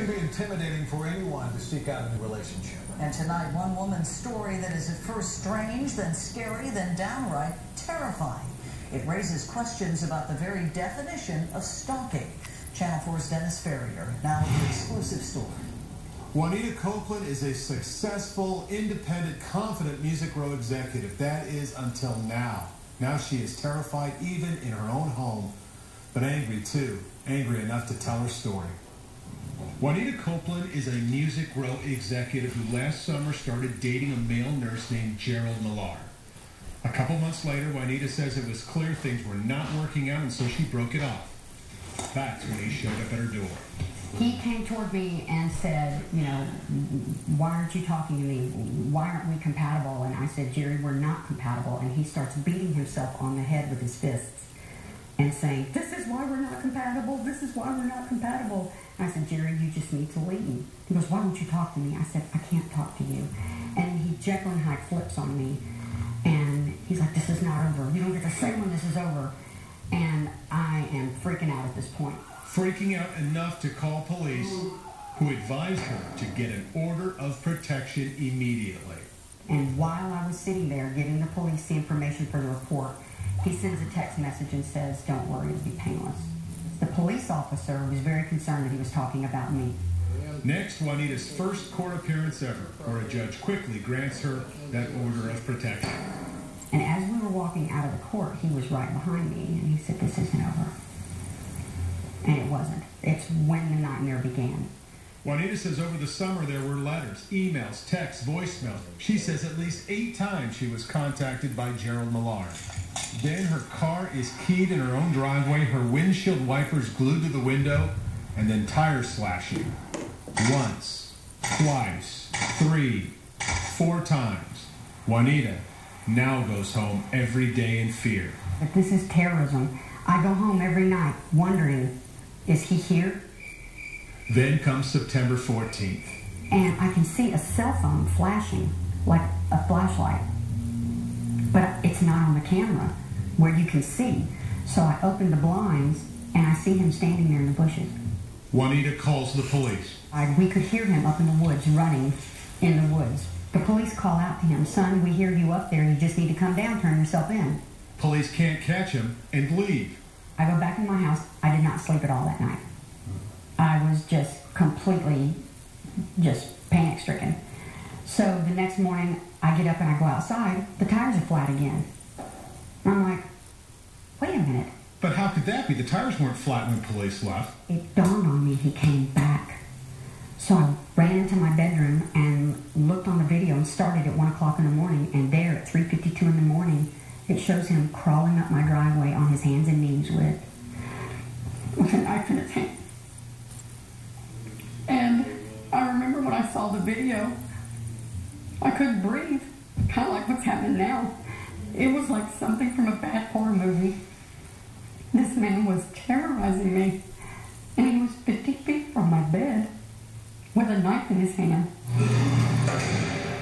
be intimidating for anyone to seek out a new relationship. And tonight, one woman's story that is at first strange, then scary, then downright terrifying. It raises questions about the very definition of stalking. Channel 4's Dennis Ferrier, now with the exclusive story. Juanita Copeland is a successful, independent, confident Music Row executive. That is until now. Now she is terrified even in her own home, but angry too. Angry enough to tell her story. Juanita Copeland is a Music Row executive who last summer started dating a male nurse named Gerald Millar. A couple months later, Juanita says it was clear things were not working out, and so she broke it off. That's when he showed up at her door. He came toward me and said, you know, why aren't you talking to me? Why aren't we compatible? And I said, Jerry, we're not compatible. And he starts beating himself on the head with his fists and saying, this is why we're not compatible. This is why we're not compatible. And I said, Jerry, you just need to leave. He goes, why won't you talk to me? I said, I can't talk to you. And he Jekyll and Hyde flips on me. And he's like, this is not over. You don't get to say when this is over. And I am freaking out at this point. Freaking out enough to call police, who advised her to get an order of protection immediately. And while I was sitting there giving the police the information for the report, he sends a text message and says, don't worry, it'll be painless. The police officer was very concerned that he was talking about me. Next, Juanita's first court appearance ever, where a judge quickly grants her that order of protection. And as we were walking out of the court, he was right behind me, and he said, this isn't over. And it wasn't. It's when the nightmare began. Juanita says over the summer there were letters, emails, texts, voicemails. She says at least 8 times she was contacted by Gerald Millar. Then her car is keyed in her own driveway, her windshield wipers glued to the window, and then tire slashing. Once, twice, 3, 4 times. Juanita now goes home every day in fear. But this is terrorism. I go home every night wondering, is he here? Then comes September 14th. And I can see a cell phone flashing like a flashlight. But it's not on the camera where you can see. So I open the blinds and I see him standing there in the bushes. Juanita calls the police. We could hear him up in the woods, running in the woods. The police call out to him, son, we hear you up there. You just need to come down, turn yourself in. Police can't catch him and leave. I go back in my house. I did not sleep at all that night. I was just completely panic-stricken. So the next morning, I get up and I go outside. The tires are flat again. And I'm like, wait a minute. But how could that be? The tires weren't flat when police left. It dawned on me he came back. So I ran into my bedroom and looked on the video and started at 1 o'clock in the morning. And there at 3:52 in the morning, it shows him crawling up my driveway on his hands and knees with a knife in his hand. And I remember when I saw the video, I couldn't breathe, kind of like what's happening now. It was like something from a bad horror movie. This man was terrorizing me, and he was 50 feet from my bed with a knife in his hand.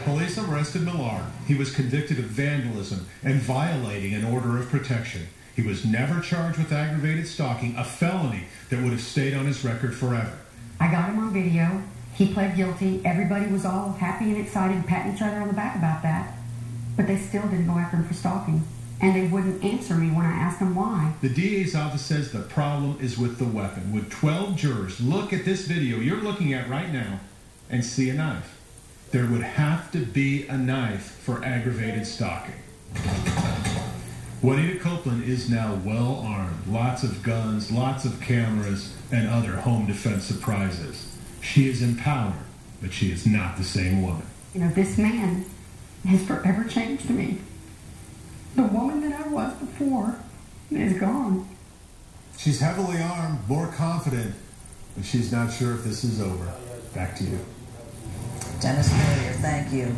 Police arrested Millar. He was convicted of vandalism and violating an order of protection. He was never charged with aggravated stalking, a felony that would have stayed on his record forever. I got him on video. He pled guilty. Everybody was all happy and excited and patting each other on the back about that. But they still didn't go after him for stalking. And they wouldn't answer me when I asked them why. The DA's office says the problem is with the weapon. Would 12 jurors look at this video you're looking at right now and see a knife? There would have to be a knife for aggravated stalking. Juanita Copeland is now well armed. Lots of guns, lots of cameras, and other home defense surprises. She is empowered, but she is not the same woman. You know, this man has forever changed me. The woman that I was before is gone. She's heavily armed, more confident, but she's not sure if this is over. Back to you. Dennis Ferrier, thank you.